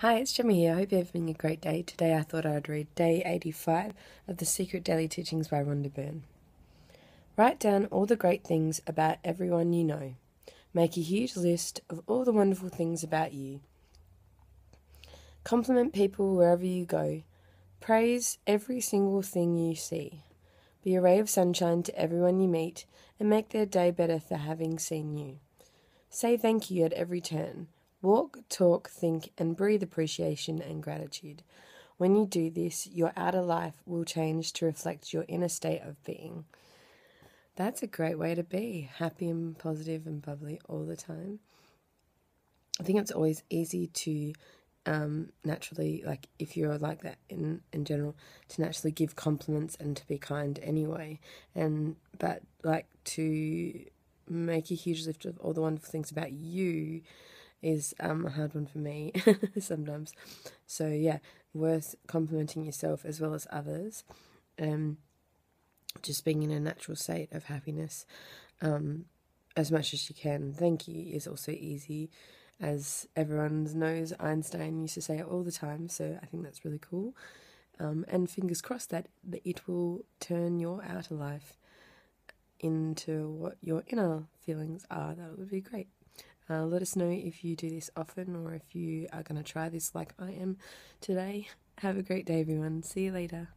Hi, it's Jemmy here. I hope you're having a great day. Today I thought I'd read day 85 of The Secret Daily Teachings by Rhonda Byrne. Write down all the great things about everyone you know. Make a huge list of all the wonderful things about you. Compliment people wherever you go. Praise every single thing you see. Be a ray of sunshine to everyone you meet and make their day better for having seen you. Say thank you at every turn. Walk, talk, think, and breathe appreciation and gratitude. When you do this, your outer life will change to reflect your inner state of being. That's a great way to be, happy and positive and bubbly all the time. I think it's always easy to naturally, like if you're like that in general, to naturally give compliments and to be kind anyway. But like to make a huge list of all the wonderful things about you is a hard one for me sometimes. So yeah, worth complimenting yourself as well as others. Just being in a natural state of happiness as much as you can. Thank you is also easy, as everyone knows Einstein used to say it all the time, so I think that's really cool. And fingers crossed that it will turn your outer life into what your inner feelings are. That would be great. Let us know if you do this often or if you are going to try this like I am today. Have a great day, everyone. See you later.